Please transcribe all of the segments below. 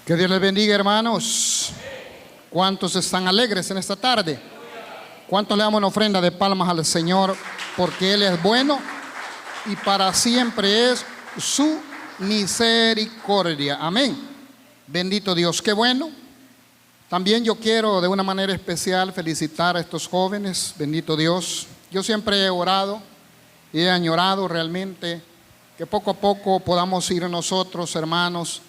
Que Dios les bendiga, hermanos. ¿Cuántos están alegres en esta tarde? ¿Cuántos le damos una ofrenda de palmas al Señor? Porque Él es bueno y para siempre es su misericordia. Amén. Bendito Dios, qué bueno. También yo quiero de una manera especial felicitar a estos jóvenes. Bendito Dios. Yo siempre he orado y he añorado realmente que poco a poco podamos ir nosotros, hermanos,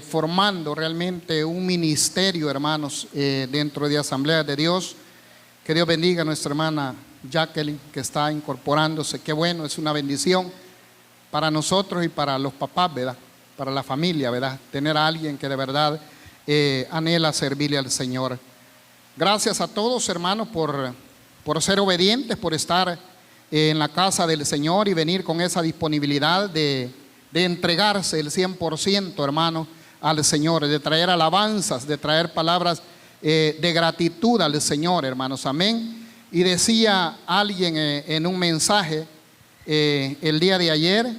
formando realmente un ministerio, hermanos, dentro de Asamblea de Dios. Que Dios bendiga a nuestra hermana Jacqueline, que está incorporándose. Qué bueno, es una bendición para nosotros y para los papás, ¿verdad? Para la familia, ¿verdad? Tener a alguien que de verdad anhela servirle al Señor. Gracias a todos, hermanos, por ser obedientes, por estar en la casa del Señor y venir con esa disponibilidad de entregarse el 100%, hermano, al Señor, de traer alabanzas, de traer palabras de gratitud al Señor, hermanos. Amén. Y decía alguien en un mensaje el día de ayer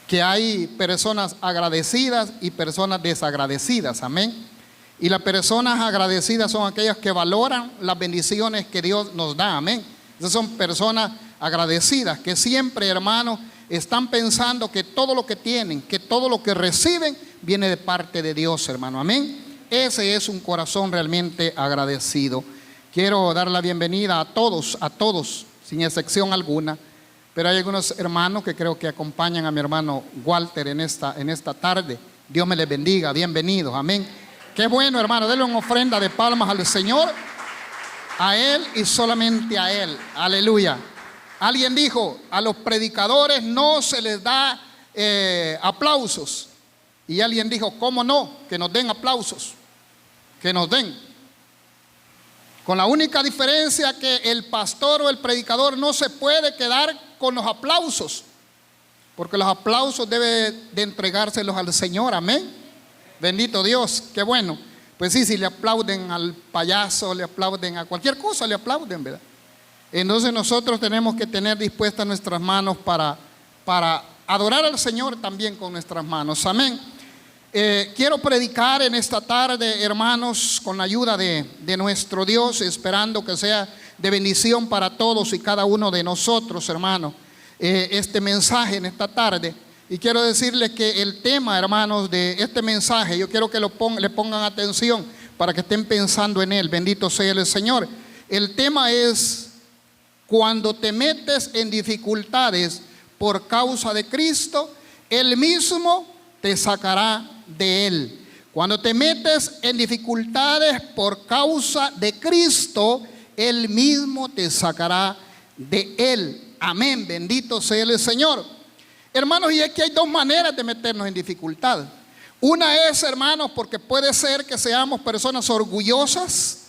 que hay personas agradecidas y personas desagradecidas. Amén. Y las personas agradecidas son aquellas que valoran las bendiciones que Dios nos da. Amén. Esas son personas agradecidas que siempre, hermanos, están pensando que todo lo que tienen, que todo lo que reciben viene de parte de Dios, hermano. Amén. Ese es un corazón realmente agradecido. Quiero dar la bienvenida a todos, sin excepción alguna. Pero hay algunos hermanos que creo que acompañan a mi hermano Walter en esta tarde. Dios me les bendiga, bienvenidos. Amén. Qué bueno, hermano, denle una ofrenda de palmas al Señor, a Él y solamente a Él. Aleluya. Alguien dijo, a los predicadores no se les da aplausos. Y alguien dijo, ¿cómo no? Que nos den aplausos, que nos den. Con la única diferencia que el pastor o el predicador no se puede quedar con los aplausos, porque los aplausos deben de entregárselos al Señor. Amén. Bendito Dios, qué bueno. Pues sí, si le aplauden al payaso, le aplauden a cualquier cosa, le aplauden, ¿verdad? Entonces nosotros tenemos que tener dispuestas nuestras manos para adorar al Señor también con nuestras manos. Amén. Quiero predicar en esta tarde, hermanos, con la ayuda de nuestro Dios, esperando que sea de bendición para todos y cada uno de nosotros, hermanos, este mensaje en esta tarde. Y quiero decirles que el tema, hermanos, de este mensaje, yo quiero que le pongan atención para que estén pensando en él. Bendito sea el Señor. El tema es: cuando te metes en dificultades por causa de Cristo, Él mismo te sacará de él. Cuando te metes en dificultades por causa de Cristo, Él mismo te sacará de él. Amén. Bendito sea el Señor. Hermanos, y es que hay dos maneras de meternos en dificultad. Una es, hermanos, porque puede ser que seamos personas orgullosas,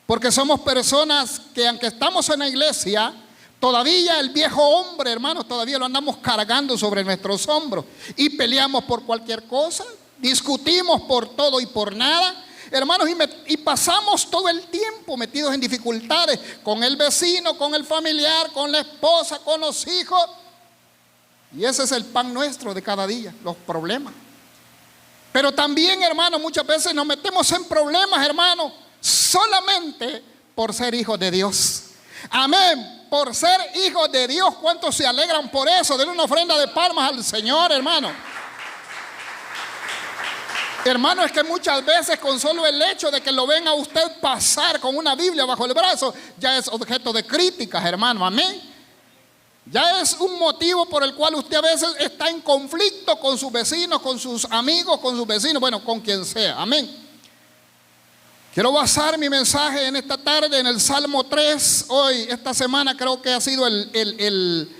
porque somos personas que, aunque estamos en la iglesia, todavía el viejo hombre, hermanos, todavía lo andamos cargando sobre nuestros hombros y peleamos por cualquier cosa, discutimos por todo y por nada, hermanos, y pasamos todo el tiempo metidos en dificultades con el vecino, con el familiar, con la esposa, con los hijos. Y ese es el pan nuestro de cada día, los problemas. Pero también, hermanos, muchas veces nos metemos en problemas, hermanos, solamente por ser hijos de Dios. Amén. Por ser hijos de Dios. ¿Cuántos se alegran por eso? Denle una ofrenda de palmas al Señor, hermano. Hermano, es que muchas veces con solo el hecho de que lo ven a usted pasar con una Biblia bajo el brazo, ya es objeto de críticas, hermano. Amén. Ya es un motivo por el cual usted a veces está en conflicto con sus vecinos, con sus amigos, con sus vecinos, bueno, con quien sea. Amén. Quiero basar mi mensaje en esta tarde en el Salmo 3. Hoy, esta semana, creo que ha sido el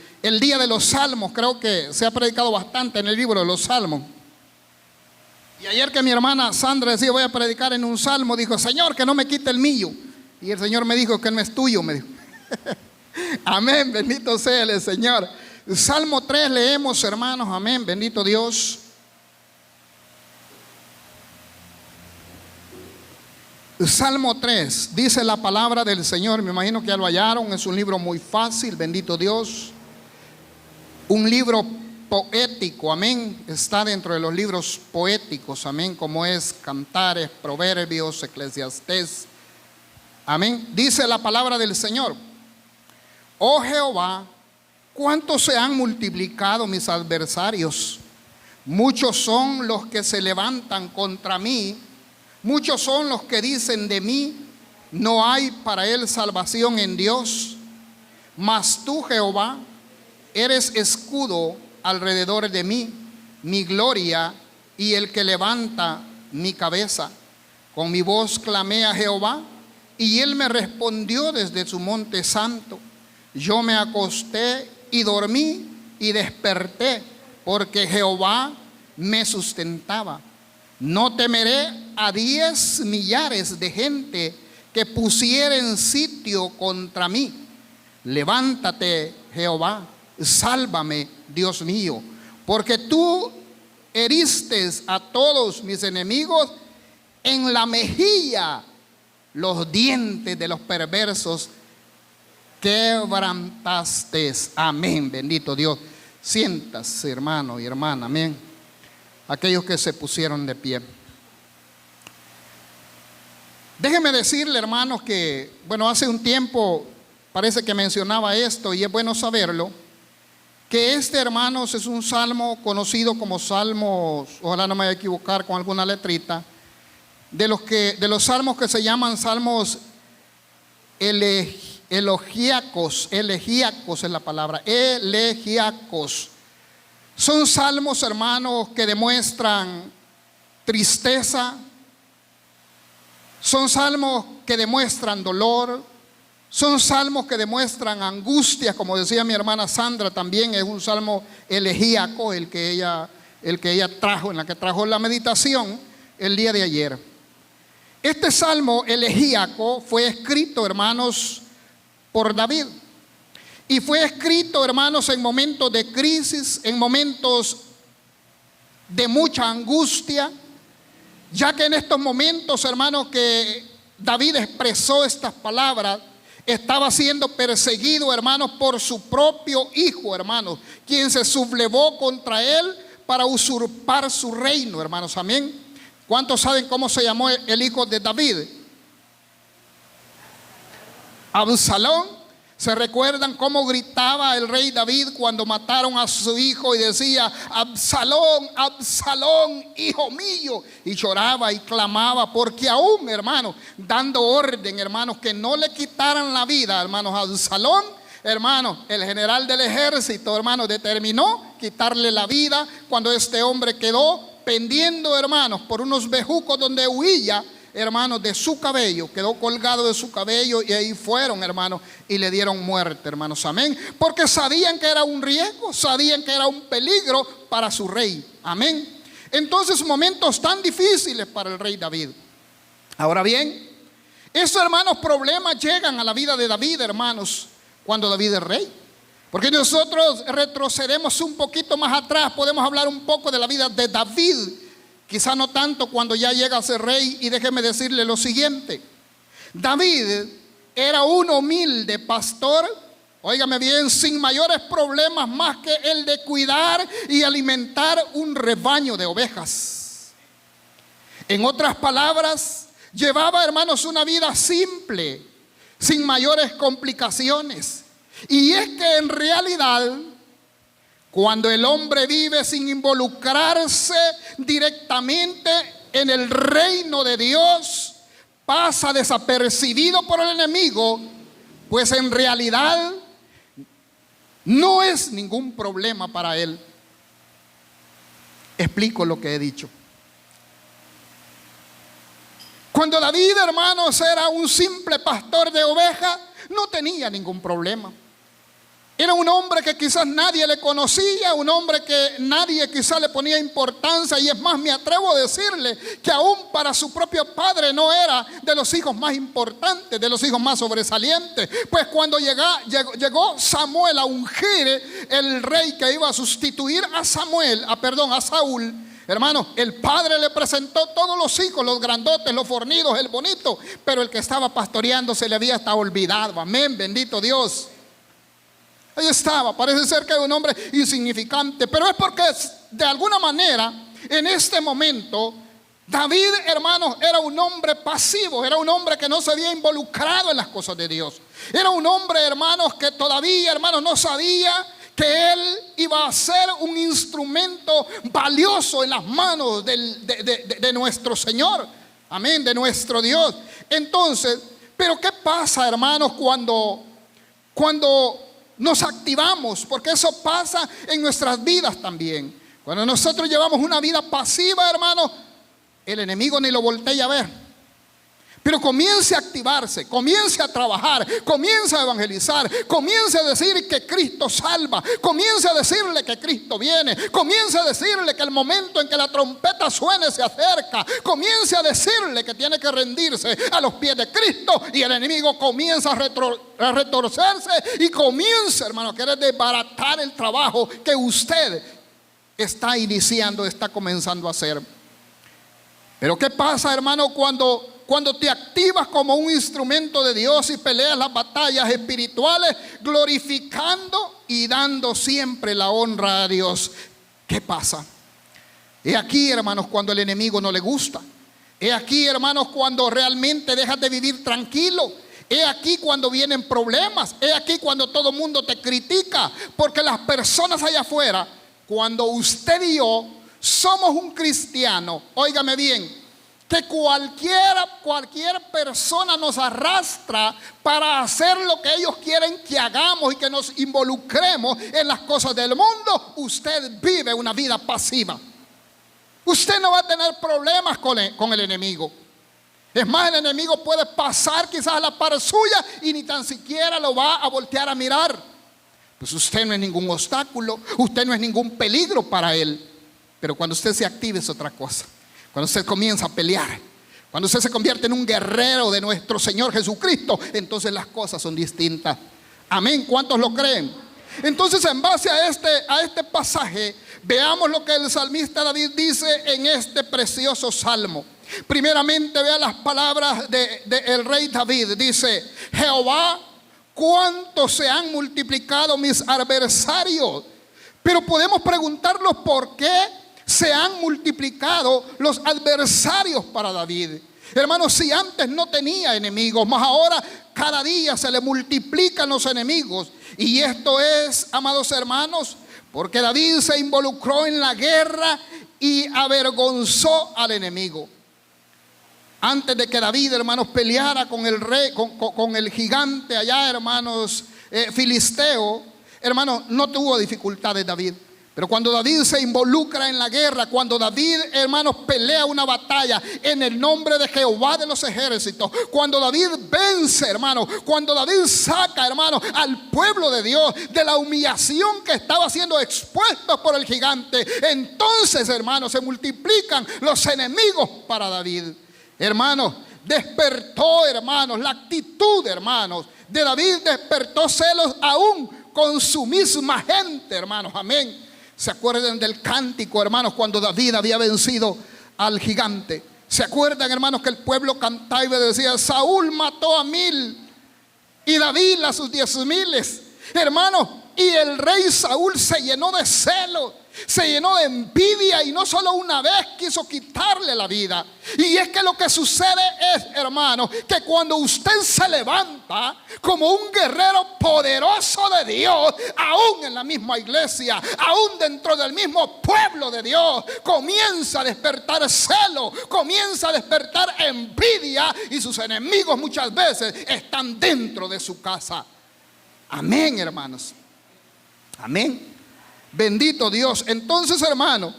día de los Salmos. Creo que se ha predicado bastante en el libro de los Salmos. Y ayer que mi hermana Sandra decía, voy a predicar en un salmo, dijo, Señor, que no me quite el mío. Y el Señor me dijo que no es tuyo, me dijo. Amén, bendito sea el Señor. Salmo 3 leemos, hermanos, amén, bendito Dios. Salmo 3, dice la palabra del Señor, me imagino que ya lo hallaron, es un libro muy fácil, bendito Dios. Un libro poético, amén. Está dentro de los libros poéticos, amén, como es Cantares, Proverbios, Eclesiastés, amén. Dice la palabra del Señor: oh Jehová, cuánto se han multiplicado mis adversarios. Muchos son los que se levantan contra mí. Muchos son los que dicen de mí: no hay para él salvación en Dios. Mas tú, Jehová, eres escudo alrededor de mí, mi gloria y el que levanta mi cabeza. Con mi voz clamé a Jehová, y él me respondió desde su monte santo. Yo me acosté y dormí y desperté, porque Jehová me sustentaba. No temeré a 10 millares de gente que pusieren sitio contra mí. Levántate, Jehová, sálvame, Dios mío, porque tú heriste a todos mis enemigos, en la mejilla los dientes de los perversos quebrantaste. Amén, bendito Dios. Siéntase, hermano y hermana, amén. Aquellos que se pusieron de pie. Déjenme decirle, hermanos, que, bueno, hace un tiempo parece que mencionaba esto y es bueno saberlo, que este, hermanos, es un salmo conocido como salmos, ojalá no me vaya a equivocar con alguna letrita, de los salmos que se llaman salmos elegíacos es la palabra, elegíacos. Son salmos, hermanos, que demuestran tristeza, son salmos que demuestran dolor, son salmos que demuestran angustia, como decía mi hermana Sandra, también es un salmo elegíaco el que ella trajo, en la que trajo la meditación el día de ayer. Este salmo elegíaco fue escrito, hermanos, por David. Y fue escrito, hermanos, en momentos de crisis, en momentos de mucha angustia, ya que en estos momentos, hermanos, que David expresó estas palabras, estaba siendo perseguido, hermanos, por su propio hijo, hermanos, quien se sublevó contra él para usurpar su reino, hermanos, amén. ¿Cuántos saben cómo se llamó el hijo de David? Absalón. ¿Se recuerdan cómo gritaba el rey David cuando mataron a su hijo y decía: Absalón, Absalón, hijo mío? Y lloraba y clamaba, porque aún, hermanos, dando orden, hermanos, que no le quitaran la vida, hermanos, a Absalón, hermanos, el general del ejército, hermanos, determinó quitarle la vida cuando este hombre quedó pendiendo, hermanos, por unos bejucos donde huía, hermanos, de su cabello, quedó colgado de su cabello, y ahí fueron, hermanos, y le dieron muerte, hermanos, amén, porque sabían que era un riesgo, sabían que era un peligro para su rey, amén. Entonces, momentos tan difíciles para el rey David. Ahora bien, esos, hermanos, problemas llegan a la vida de David, hermanos, cuando David es rey. Porque nosotros retrocedemos un poquito más atrás, podemos hablar un poco de la vida de David, quizá no tanto cuando ya llega a ser rey. Y déjeme decirle lo siguiente: David era un humilde pastor, óigame bien, sin mayores problemas más que el de cuidar y alimentar un rebaño de ovejas. En otras palabras, llevaba, hermanos, una vida simple, sin mayores complicaciones. Y es que en realidad, cuando el hombre vive sin involucrarse directamente en el reino de Dios, pasa desapercibido por el enemigo, pues en realidad no es ningún problema para él. Explico lo que he dicho. Cuando David, hermanos, era un simple pastor de ovejas, no tenía ningún problema. Era un hombre que quizás nadie le conocía, un hombre que nadie quizás le ponía importancia, y es más, me atrevo a decirle que aún para su propio padre no era de los hijos más importantes, de los hijos más sobresalientes. Pues cuando llegó Samuel a ungir el rey que iba a sustituir a Saúl, hermano, el padre le presentó todos los hijos, los grandotes, los fornidos, el bonito, pero el que estaba pastoreando se le había hasta olvidado. Amén, bendito Dios. Ahí estaba, parece ser que era un hombre insignificante, pero es porque de alguna manera en este momento David, hermanos, era un hombre pasivo, era un hombre que no se había involucrado en las cosas de Dios. Era un hombre, hermanos, que todavía, hermanos, no sabía que él iba a ser un instrumento valioso en las manos de nuestro Señor. Amén, de nuestro Dios. Entonces, pero ¿qué pasa, hermanos, cuando nos activamos? Porque eso pasa en nuestras vidas también. Cuando nosotros llevamos una vida pasiva, hermanos, el enemigo ni lo voltea a ver. Pero comience a activarse, comience a trabajar, comience a evangelizar, comience a decir que Cristo salva, comience a decirle que Cristo viene, comience a decirle que el momento en que la trompeta suene se acerca, comience a decirle que tiene que rendirse a los pies de Cristo, y el enemigo comienza a retorcerse y comienza, hermano, a querer desbaratar el trabajo que usted está iniciando, está comenzando a hacer. Pero ¿qué pasa, hermano, cuando te activas como un instrumento de Dios y peleas las batallas espirituales, glorificando y dando siempre la honra a Dios? ¿Qué pasa? He aquí, hermanos, cuando el enemigo no le gusta. He aquí, hermanos, cuando realmente dejas de vivir tranquilo. He aquí cuando vienen problemas. He aquí cuando todo el mundo te critica. Porque las personas allá afuera, cuando usted y yo somos un cristiano, óigame bien, que cualquier persona nos arrastra para hacer lo que ellos quieren que hagamos y que nos involucremos en las cosas del mundo, usted vive una vida pasiva. Usted no va a tener problemas con el enemigo. Es más, el enemigo puede pasar quizás a la par suya y ni tan siquiera lo va a voltear a mirar. Pues usted no es ningún obstáculo, usted no es ningún peligro para él. Pero cuando usted se active es otra cosa. Cuando usted comienza a pelear, cuando usted se convierte en un guerrero de nuestro Señor Jesucristo, entonces las cosas son distintas. Amén. ¿Cuántos lo creen? Entonces, en base a este pasaje, veamos lo que el salmista David dice en este precioso salmo. Primeramente, vea las palabras del rey David. Dice: Jehová, cuánto se han multiplicado mis adversarios. Pero podemos preguntarnos por qué se han multiplicado los adversarios para David. Hermanos, si antes no tenía enemigos, más ahora cada día se le multiplican los enemigos. Y esto es, amados hermanos, porque David se involucró en la guerra y avergonzó al enemigo. Antes de que David, hermanos, peleara con el rey, con el gigante allá, hermanos, filisteo, hermanos, no tuvo dificultades David. Pero cuando David se involucra en la guerra, cuando David, hermanos, pelea una batalla en el nombre de Jehová de los ejércitos, cuando David vence, hermanos, cuando David saca, hermanos, al pueblo de Dios de la humillación que estaba siendo expuesto por el gigante, entonces, hermanos, se multiplican los enemigos para David. Hermanos, despertó, hermanos, la actitud, hermanos, de David despertó celos aún con su misma gente, hermanos. Amén. ¿Se acuerdan del cántico, hermanos, cuando David había vencido al gigante? ¿Se acuerdan, hermanos, que el pueblo cantaba y decía: Saúl mató a 1000 y David a sus 10,000? Hermanos, y el rey Saúl se llenó de celo, se llenó de envidia, y no solo una vez quiso quitarle la vida. Y es que lo que sucede es, hermanos, que cuando usted se levanta como un guerrero poderoso de Dios, aún en la misma iglesia, aún dentro del mismo pueblo de Dios, comienza a despertar celo, comienza a despertar envidia, y sus enemigos muchas veces están dentro de su casa. Amén, hermanos. Amén. Bendito Dios. Entonces, hermano,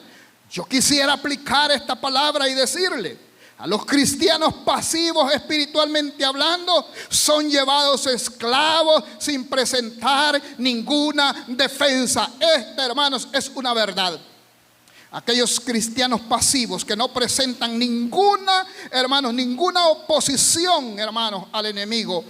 yo quisiera aplicar esta palabra y decirle: a los cristianos pasivos espiritualmente hablando, son llevados esclavos sin presentar ninguna defensa. Esta, hermanos, es una verdad. Aquellos cristianos pasivos que no presentan ninguna, hermanos, ninguna oposición, hermanos, al enemigo,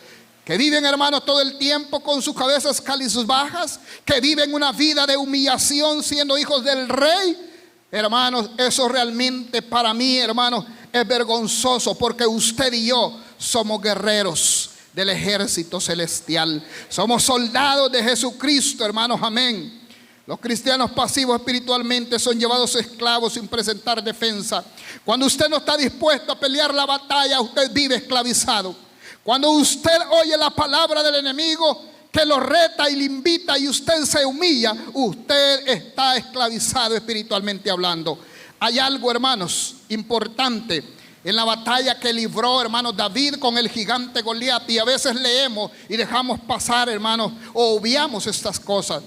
que viven, hermanos, todo el tiempo con sus cabezas cabizbajas, que viven una vida de humillación siendo hijos del rey, hermanos, eso realmente para mí, hermanos, es vergonzoso, porque usted y yo somos guerreros. del ejército celestial. Somos soldados de Jesucristo, hermanos, amén. Los cristianos pasivos espiritualmente son llevados esclavos sin presentar defensa. Cuando usted no está dispuesto a pelear la batalla, usted vive esclavizado. Cuando usted oye la palabra del enemigo que lo reta y le invita y usted se humilla, usted está esclavizado espiritualmente hablando. Hay algo, hermanos, importante en la batalla que libró, hermanos, David con el gigante Goliat, y a veces leemos y dejamos pasar, hermanos, o obviamos estas cosas.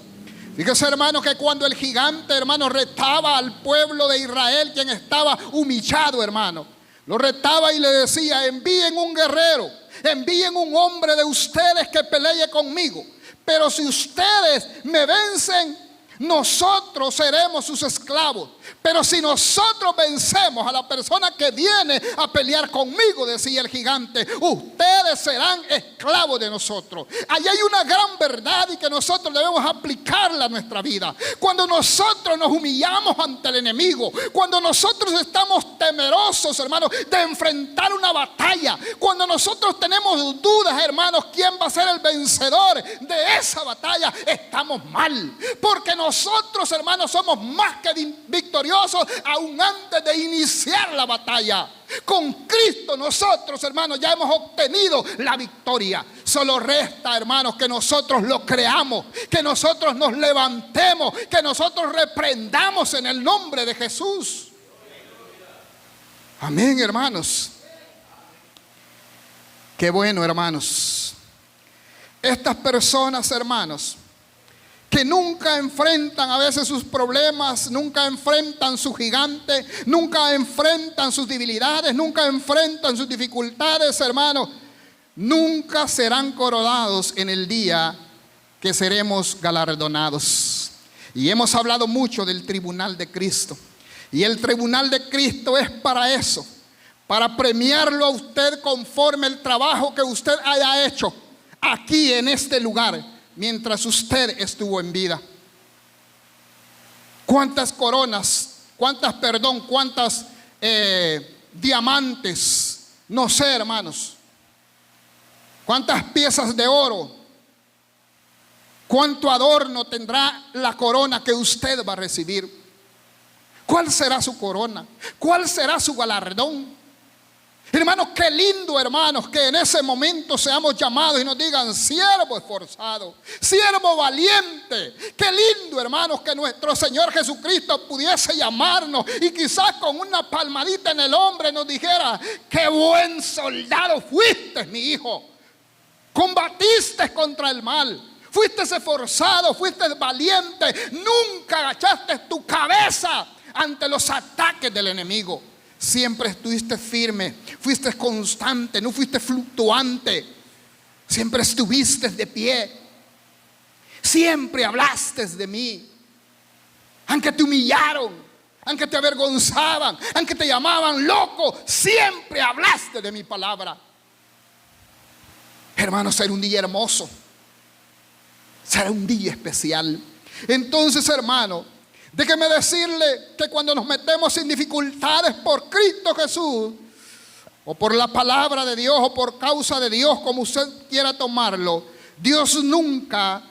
Fíjese, hermanos, que cuando el gigante, hermanos, retaba al pueblo de Israel, quien estaba humillado, hermanos, lo retaba y le decía: envíen un guerrero, envíen un hombre de ustedes que pelee conmigo, pero si ustedes me vencen, nosotros seremos sus esclavos. Pero si nosotros vencemos a la persona que viene a pelear conmigo, decía el gigante, ustedes serán esclavos de nosotros. Allí hay una gran verdad y que nosotros debemos aplicarla a nuestra vida. Cuando nosotros nos humillamos ante el enemigo, cuando nosotros estamos temerosos, hermanos, de enfrentar una batalla, cuando nosotros tenemos dudas, hermanos, quién va a ser el vencedor de esa batalla, estamos mal. Porque nosotros, hermanos, somos más que victoriosos aún antes de iniciar la batalla. Con Cristo nosotros, hermanos, ya hemos obtenido la victoria. Solo resta, hermanos, que nosotros lo creamos, que nosotros nos levantemos, que nosotros reprendamos en el nombre de Jesús. Amén, hermanos. Qué bueno, hermanos. Estas personas, hermanos, que nunca enfrentan a veces sus problemas, nunca enfrentan su gigante, nunca enfrentan sus debilidades, nunca enfrentan sus dificultades, hermanos, nunca serán coronados en el día que seremos galardonados. Y hemos hablado mucho del tribunal de Cristo. Y el tribunal de Cristo es para eso, para premiarlo a usted conforme el trabajo que usted haya hecho aquí en este lugar, mientras usted estuvo en vida. ¿Cuántas coronas? ¿Cuántas diamantes? No sé, hermanos. ¿Cuántas piezas de oro? ¿Cuánto adorno tendrá la corona que usted va a recibir? ¿Cuál será su corona? ¿Cuál será su galardón? Hermanos, qué lindo, hermanos, que en ese momento seamos llamados y nos digan: siervo esforzado, siervo valiente. Qué lindo, hermanos, que nuestro Señor Jesucristo pudiese llamarnos y quizás con una palmadita en el hombro nos dijera: qué buen soldado fuiste, mi hijo. Combatiste contra el mal, fuiste esforzado, fuiste valiente, nunca agachaste tu cabeza ante los ataques del enemigo. Siempre estuviste firme, fuiste constante, no fuiste fluctuante. Siempre estuviste de pie. Siempre hablaste de mí. Aunque te humillaron, aunque te avergonzaban, aunque te llamaban loco, siempre hablaste de mi palabra. Hermanos, será un día hermoso. Será un día especial. Entonces, hermano, déjeme decirle que cuando nos metemos en dificultades por Cristo Jesús, o por la palabra de Dios, o por causa de Dios, como usted quiera tomarlo, Dios nunca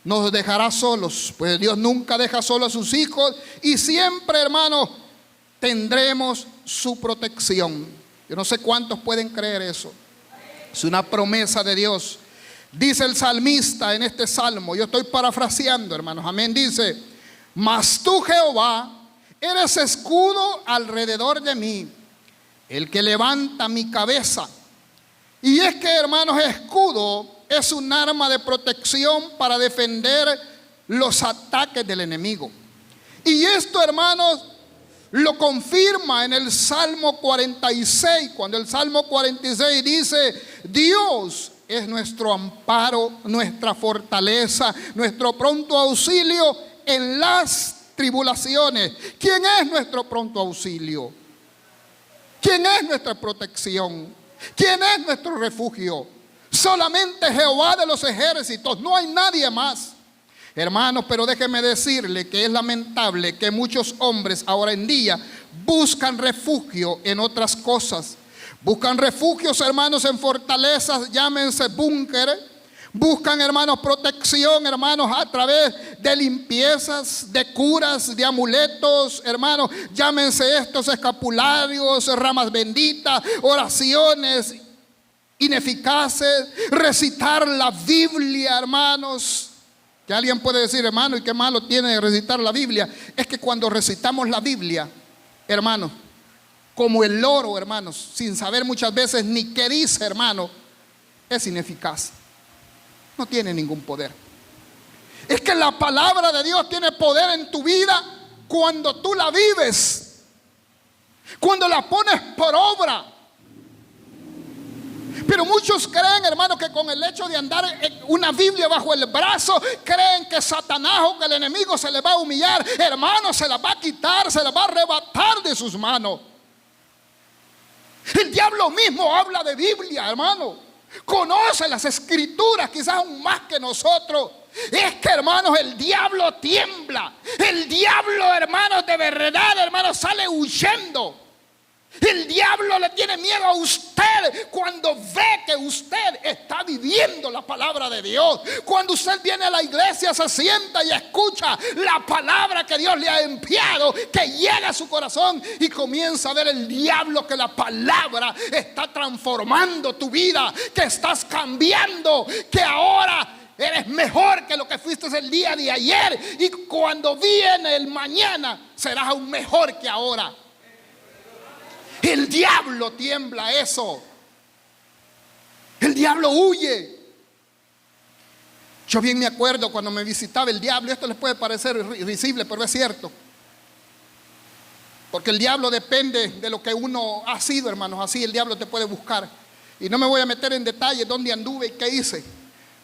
nos dejará solos, pues Dios nunca deja solos a sus hijos, y siempre, hermanos, tendremos su protección. Yo no sé cuántos pueden creer eso. Es una promesa de Dios. Dice el salmista en este salmo, yo estoy parafraseando, hermanos, amén, dice: mas tú, Jehová, eres escudo alrededor de mí, el que levanta mi cabeza. Y es que, hermanos, escudo es un arma de protección para defender los ataques del enemigo. Y esto, hermanos, lo confirma en el Salmo 46, cuando el Salmo 46 dice: Dios es nuestro amparo, nuestra fortaleza, nuestro pronto auxilio en las tribulaciones. ¿Quién es nuestro pronto auxilio? ¿Quién es nuestra protección? ¿Quién es nuestro refugio? Solamente Jehová de los ejércitos, no hay nadie más. Hermanos, pero déjeme decirle que es lamentable que muchos hombres ahora en día buscan refugio en otras cosas. Buscan refugios, hermanos, en fortalezas, llámense búnkeres. Buscan, hermanos, protección, hermanos, a través de limpiezas, de curas, de amuletos, hermanos, llámense estos escapularios, ramas benditas, oraciones ineficaces, recitar la Biblia, hermanos. Que alguien puede decir, hermano, ¿y qué malo tiene recitar la Biblia? Es que cuando recitamos la Biblia, hermanos, como el loro, hermanos, sin saber muchas veces ni qué dice, hermano, es ineficaz. No tiene ningún poder. Es que la palabra de Dios tiene poder en tu vida cuando tú la vives, cuando la pones por obra. Pero muchos creen, hermano, que con el hecho de andar una Biblia bajo el brazo, creen que Satanás o que el enemigo se le va a humillar. Hermano, se la va a quitar, se la va a arrebatar de sus manos. El diablo mismo habla de Biblia, hermano. Conoce las escrituras quizás aún más que nosotros. Es que, hermanos, el diablo tiembla. El diablo, hermanos, de verdad, hermanos, sale huyendo. El diablo le tiene miedo a usted cuando ve que usted está viviendo la palabra de Dios. Cuando usted viene a la iglesia, se sienta y escucha la palabra que Dios le ha enviado, que llega a su corazón, y comienza a ver el diablo que la palabra está transformando tu vida, que estás cambiando, que ahora eres mejor que lo que fuiste el día de ayer, y cuando viene el mañana serás aún mejor que ahora. El diablo tiembla eso. El diablo huye. Yo bien me acuerdo cuando me visitaba el diablo. Esto les puede parecer risible, pero es cierto. Porque el diablo depende de lo que uno ha sido, hermanos. Así el diablo te puede buscar. Y no me voy a meter en detalles dónde anduve y qué hice.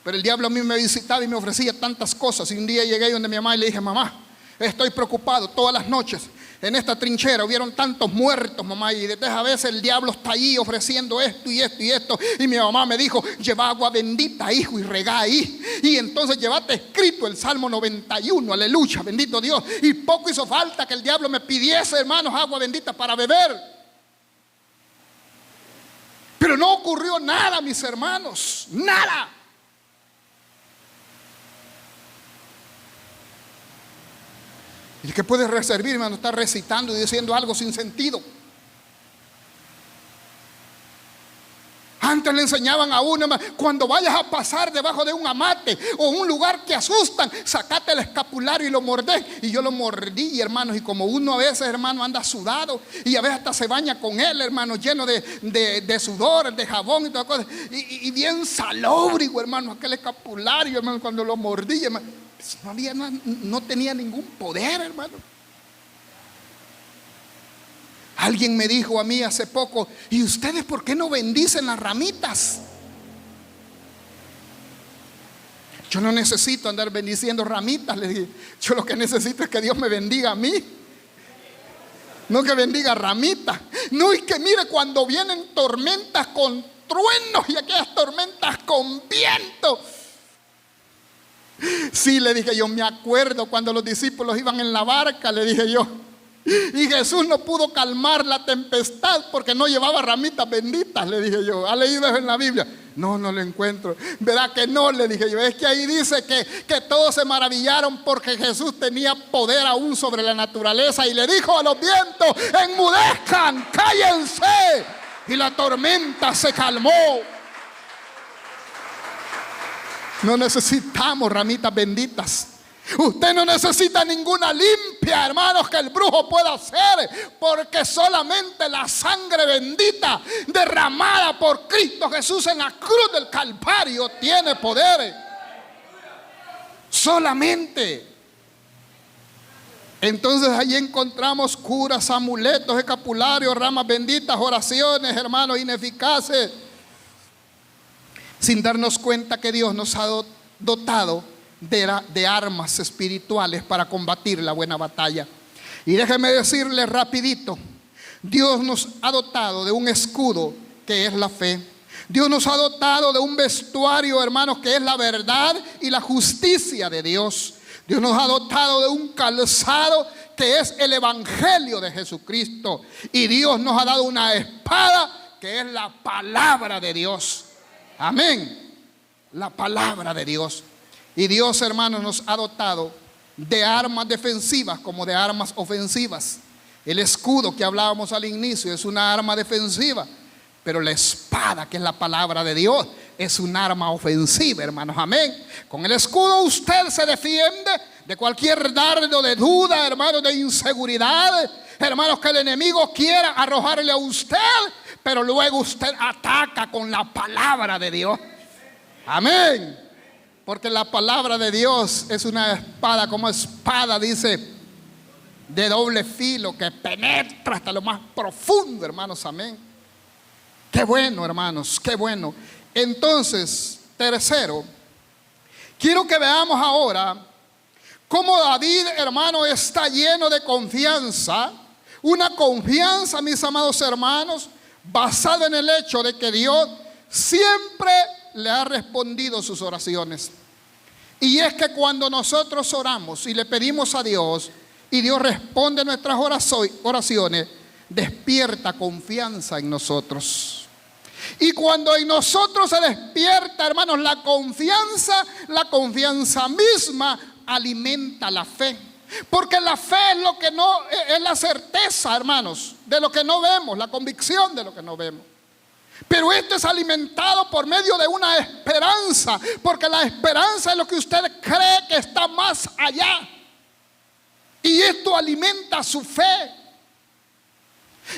Pero el diablo a mí me visitaba y me ofrecía tantas cosas. Y un día llegué donde mi mamá y le dije: mamá, estoy preocupado. Todas las noches en esta trinchera hubieron tantos muertos, mamá, y desde a veces el diablo está ahí ofreciendo esto y esto y esto. Y mi mamá me dijo: lleva agua bendita, hijo, y regá ahí. Y entonces llevaste escrito el Salmo 91, aleluya, bendito Dios. Y poco hizo falta que el diablo me pidiese, hermanos, agua bendita para beber. Pero no ocurrió nada, mis hermanos, nada. ¿Y qué puede servir, hermano, estar recitando y diciendo algo sin sentido? Antes le enseñaban a uno: cuando vayas a pasar debajo de un amate o un lugar que asustan, sacate el escapulario y lo mordés. Y yo lo mordí, hermanos, y como uno a veces, hermano, anda sudado, y a veces hasta se baña con él, hermano, lleno de sudor, de jabón y todas cosas, y bien salóbrico, hermano, aquel escapulario, hermano, cuando lo mordí, hermano, no tenía ningún poder, hermano. Alguien me dijo a mí hace poco: ¿y ustedes por qué no bendicen las ramitas? Yo no necesito andar bendiciendo ramitas, le dije. Yo lo que necesito es que Dios me bendiga a mí, no que bendiga ramitas. No, y que mire, cuando vienen tormentas con truenos y aquellas tormentas con viento. Sí, le dije yo, me acuerdo cuando los discípulos iban en la barca, le dije yo, y Jesús no pudo calmar la tempestad porque no llevaba ramitas benditas, le dije yo. ¿Ha leído eso en la Biblia? No, no lo encuentro. ¿Verdad que no? Le dije yo. Es que ahí dice que todos se maravillaron porque Jesús tenía poder aún sobre la naturaleza, y le dijo a los vientos: enmudezcan, cállense. Y la tormenta se calmó. No necesitamos ramitas benditas. Usted no necesita ninguna limpia, hermanos, que el brujo pueda hacer, porque solamente la sangre bendita derramada por Cristo Jesús en la cruz del Calvario tiene poder. Solamente. Entonces allí encontramos curas, amuletos, escapularios, ramas benditas, oraciones, hermanos, ineficaces, sin darnos cuenta que Dios nos ha dotado de armas espirituales para combatir la buena batalla. Y déjeme decirle rapidito: Dios nos ha dotado de un escudo que es la fe. Dios nos ha dotado de un vestuario, hermanos, que es la verdad y la justicia de Dios. Dios nos ha dotado de un calzado que es el evangelio de Jesucristo. Y Dios nos ha dado una espada que es la palabra de Dios. Amén. La palabra de Dios. Y Dios, hermanos, nos ha dotado de armas defensivas como de armas ofensivas. El escudo que hablábamos al inicio es una arma defensiva, pero la espada, que es la palabra de Dios, es un arma ofensiva, hermanos. Amén. Con el escudo usted se defiende de cualquier dardo de duda, hermanos, de inseguridad, hermanos, que el enemigo quiera arrojarle a usted, pero luego usted ataca con la palabra de Dios. Amén. Porque la palabra de Dios es una espada, como espada, dice, de doble filo, que penetra hasta lo más profundo, hermanos. Amén. Qué bueno, hermanos, qué bueno. Entonces, tercero, quiero que veamos ahora cómo David, hermano, está lleno de confianza. Una confianza, mis amados hermanos, basada en el hecho de que Dios siempre le ha respondido sus oraciones. Y es que cuando nosotros oramos y le pedimos a Dios y Dios responde nuestras oraciones, despierta confianza en nosotros. Y cuando en nosotros se despierta, hermanos, la confianza misma alimenta la fe. Porque la fe es lo que no es la certeza, hermanos, de lo que no vemos, la convicción de lo que no vemos. Pero esto es alimentado por medio de una esperanza, porque la esperanza es lo que usted cree que está más allá. Y esto alimenta su fe.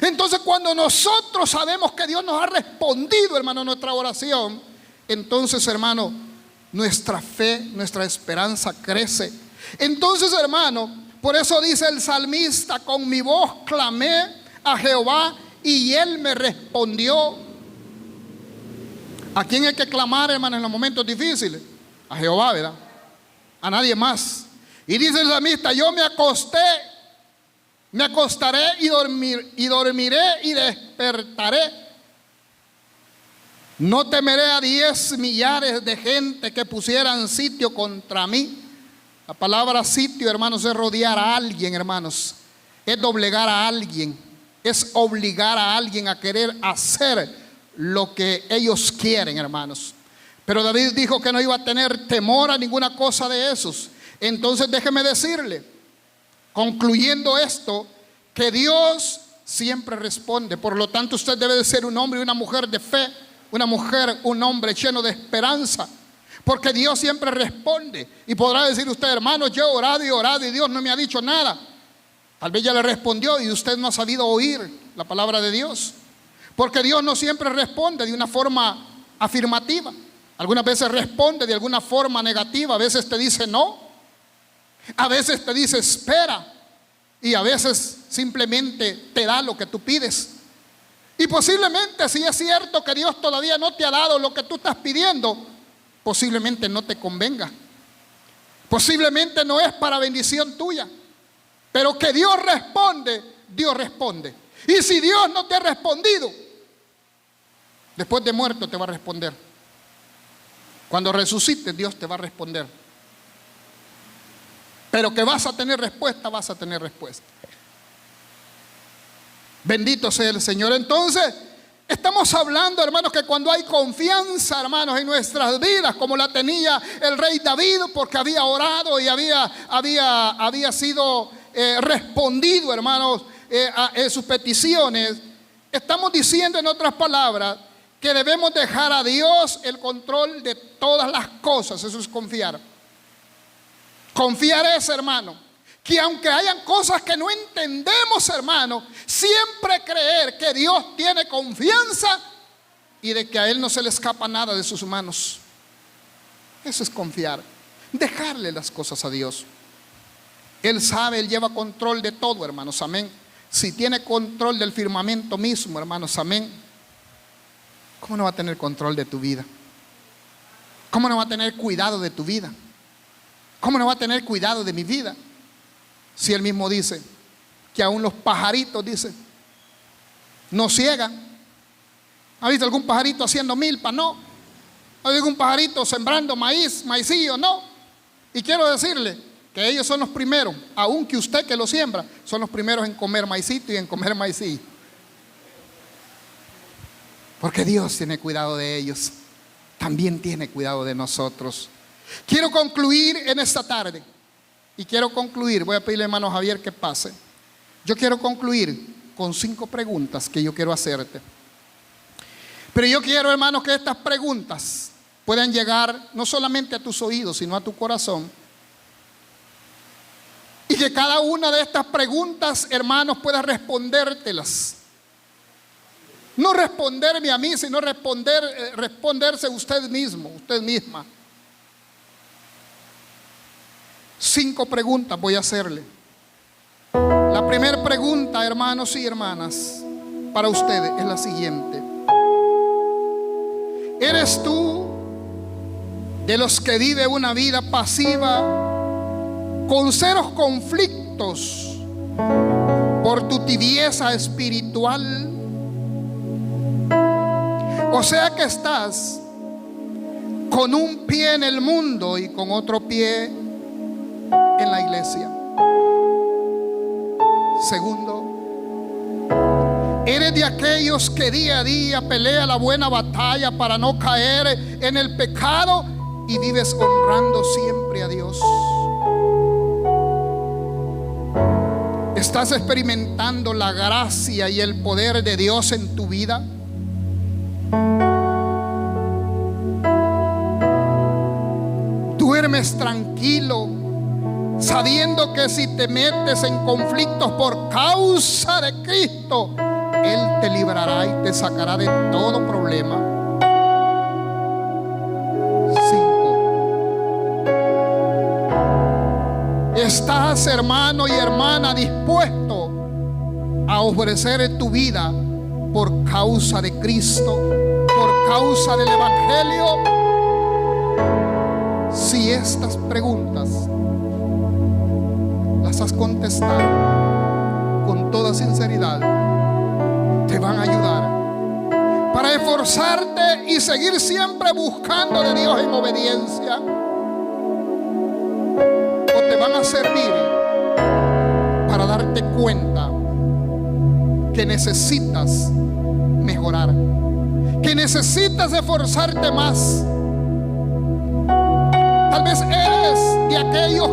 Entonces, cuando nosotros sabemos que Dios nos ha respondido, hermano, nuestra oración, entonces, hermano, nuestra fe, nuestra esperanza crece. Entonces, hermano, por eso dice el salmista: con mi voz clamé a Jehová y Él me respondió. ¿A quién hay que clamar, hermano, en los momentos difíciles? A Jehová, ¿verdad? A nadie más. Y dice el salmista: yo me acostaré y dormiré y despertaré. No temeré a 10 millares de gente que pusieran sitio contra mí. La palabra sitio, hermanos, es rodear a alguien, hermanos. Es doblegar a alguien. Es obligar a alguien a querer hacer lo que ellos quieren, hermanos. Pero David dijo que no iba a tener temor a ninguna cosa de esos. Entonces déjeme decirle, concluyendo esto, que Dios siempre responde. Por lo tanto, usted debe de ser un hombre y una mujer de fe, una mujer, un hombre lleno de esperanza, porque Dios siempre responde. Y podrá decir usted: hermano, yo he orado y Dios no me ha dicho nada. Tal vez ya le respondió y usted no ha sabido oír la palabra de Dios, porque Dios no siempre responde de una forma afirmativa. Algunas veces responde de alguna forma negativa. A veces te dice no, a veces te dice espera, y a veces simplemente te da lo que tú pides. Y posiblemente, si es cierto que Dios todavía no te ha dado lo que tú estás pidiendo, posiblemente no te convenga, posiblemente no es para bendición tuya. Pero que Dios responde, Dios responde. Y si Dios no te ha respondido, después de muerto te va a responder. Cuando resucites, Dios te va a responder. Pero que vas a tener respuesta, vas a tener respuesta. Bendito sea el Señor. Entonces, estamos hablando, hermanos, que cuando hay confianza, hermanos, en nuestras vidas, como la tenía el rey David, porque había orado y había sido respondido, hermanos, a sus peticiones, estamos diciendo, en otras palabras, que debemos dejar a Dios el control de todas las cosas. Eso es confiar. Confiar es, hermano, que aunque hayan cosas que no entendemos, hermano, siempre creer que Dios tiene confianza y de que a Él no se le escapa nada de sus manos. Eso es confiar. Dejarle las cosas a Dios. Él sabe, Él lleva control de todo, hermanos, amén. Si tiene control del firmamento mismo, hermanos, amén, ¿cómo no va a tener control de tu vida? ¿Cómo no va a tener cuidado de tu vida? ¿Cómo no va a tener cuidado de mi vida? Si Él mismo dice que aún los pajaritos, dice, no ciegan. ¿Ha visto algún pajarito haciendo milpa? No. ¿Ha visto algún pajarito sembrando maíz, maicillo? No. Y quiero decirle que ellos son los primeros, aun que usted que lo siembra, son los primeros en comer maicito y en comer maicillo. Porque Dios tiene cuidado de ellos. También tiene cuidado de nosotros. Quiero concluir en esta tarde. Y quiero concluir, voy a pedirle a hermano Javier que pase. Yo quiero concluir con 5 preguntas que yo quiero hacerte. Pero yo quiero, hermanos, que estas preguntas puedan llegar no solamente a tus oídos, sino a tu corazón. Y que cada una de estas preguntas, hermanos, pueda respondértelas. No responderme a mí, sino responderse usted mismo, usted misma. 5 preguntas voy a hacerle. La primera pregunta, hermanos y hermanas, para ustedes es la siguiente. ¿Eres tú de los que vive una vida pasiva con ceros conflictos por tu tibieza espiritual? O sea que estás con un pie en el mundo y con otro pie en la iglesia. Segundo, eres de aquellos que día a día pelea la buena batalla para no caer en el pecado y vives honrando siempre a Dios. ¿Estás experimentando la gracia y el poder de Dios en tu vida? Duermes tranquilo, sabiendo que si te metes en conflictos por causa de Cristo, Él te librará y te sacará de todo problema. 5. ¿Estás, hermano y hermana, dispuesto a ofrecer tu vida por causa de Cristo, por causa del Evangelio? Si estas preguntas las has contestado con toda sinceridad, te van a ayudar para esforzarte y seguir siempre buscando de Dios en obediencia, o te van a servir para darte cuenta que necesitas mejorar, que necesitas esforzarte más. Tal vez eres de aquellos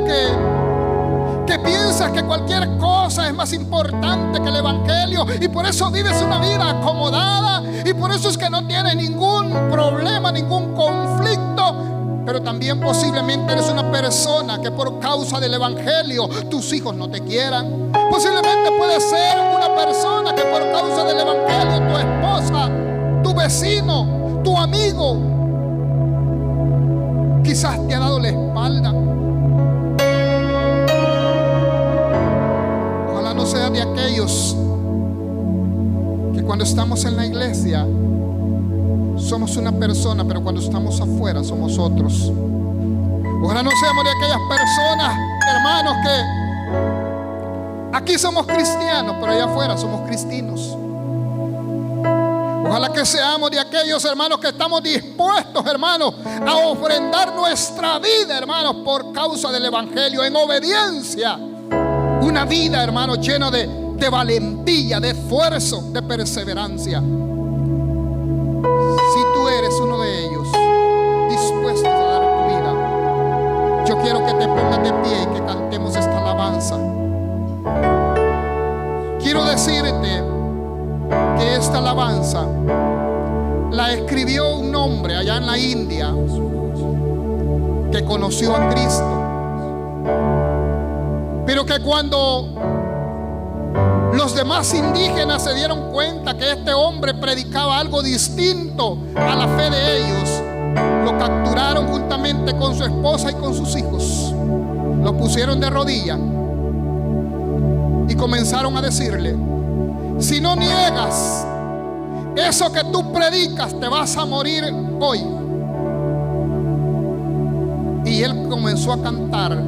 que piensas que cualquier cosa es más importante que el Evangelio, y por eso vives una vida acomodada, y por eso es que no tienes ningún problema, ningún conflicto. Pero también posiblemente eres una persona que por causa del Evangelio tus hijos no te quieran. Posiblemente puedes ser una persona que por causa del Evangelio tu esposa, tu vecino, tu amigo quizás te ha dado la espalda. Ojalá no seas de aquellos que cuando estamos en la iglesia somos una persona, pero cuando estamos afuera somos otros. Ojalá no seamos de aquellas personas, hermanos, que aquí somos cristianos, pero allá afuera somos cristinos. Ojalá que seamos de aquellos, hermanos, que estamos dispuestos, hermanos, a ofrendar nuestra vida, hermanos, por causa del Evangelio, en obediencia. Una vida, hermanos, llena de valentía, de esfuerzo, de perseverancia. Si tú eres uno de ellos, dispuesto a dar tu vida, yo quiero que te pongas de pie y que cantemos esta alabanza. Quiero decirte que esta alabanza la escribió un hombre allá en la India que conoció a Cristo, pero que cuando los demás indígenas se dieron cuenta que este hombre predicaba algo distinto a la fe de ellos, lo capturaron juntamente con su esposa y con sus hijos, lo pusieron de rodillas y comenzaron a decirle: si no niegas eso que tú predicas, te vas a morir hoy. Y él comenzó a cantar esto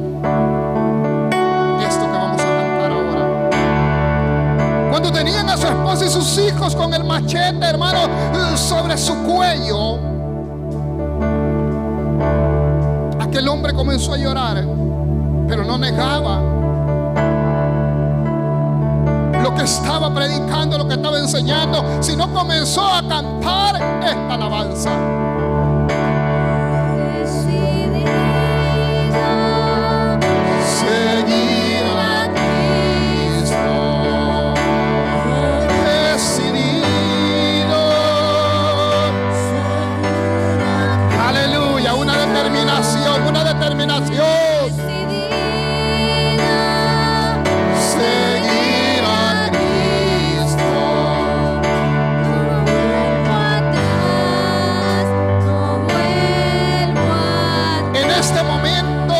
que vamos a cantar ahora. Cuando tenían a su esposa y sus hijos con el machete, hermano, sobre su cuello, aquel hombre comenzó a llorar, pero no negaba lo que estaba predicando, lo que estaba enseñando. enseñando, sino comenzó a cantar esta alabanza. Una determinación. Seguir a Cristo. En este momento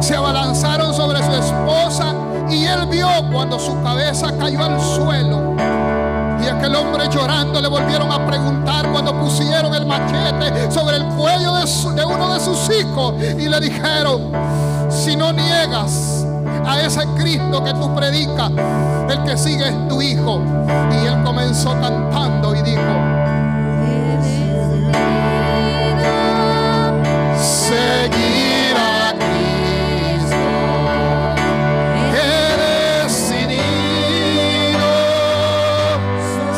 se abalanzaron sobre su esposa y él vio cuando su cabeza cayó al suelo. Y aquel hombre llorando le volvieron a preguntar cuando pusieron el machete sobre el cuello de uno de sus hijos y le dijeron: si no niegas a ese Cristo que tú predicas, el que sigue es tu hijo. Y él comenzó cantando y dijo: seguir a Cristo. He decidido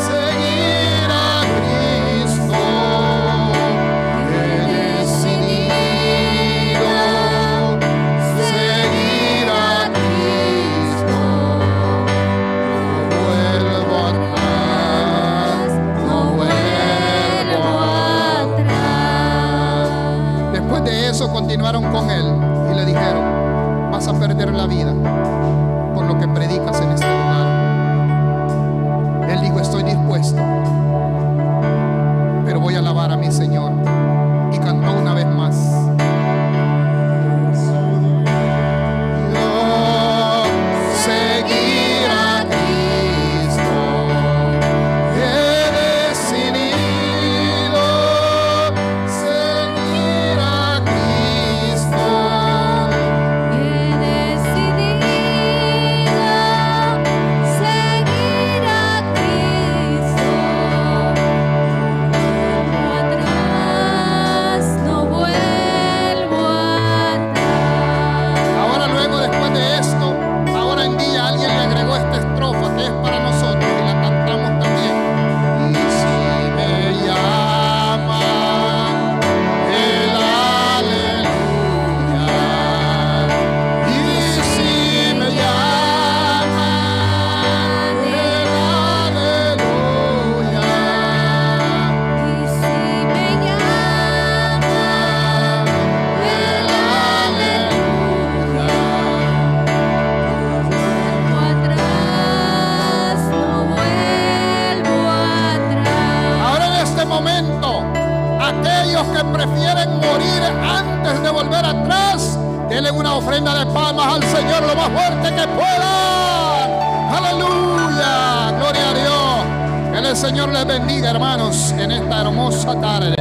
seguir a Cristo. He decidido seguir a Cristo. No vuelvo atrás, no vuelvo atrás. Después de eso continuaron con él y le dijeron: vas a perder la vida por lo que predicas en este lugar. Él dijo: estoy dispuesto, pero voy a alabar a mi Señor. Y cantó una vez más: yo seguir a Cristo. He decidido seguir a Cristo. He decidido seguir a Cristo. No vuelvo atrás. Ahora luego, después de esto, ahora en día alguien le agregó esta estrofa que es para nosotros y la cantamos también. Y si me llaman, el aleluya. Y si me llaman, el aleluya. Y si me llaman, El aleluya. no vuelvo atrás. Ahora en este momento, aquellos que prefieren morir antes de volver atrás, denle una ofrenda de palmas al Señor lo más fuerte que puedan. Aleluya, gloria a Dios. Que el Señor les bendiga, hermanos, en esta hermosa tarde.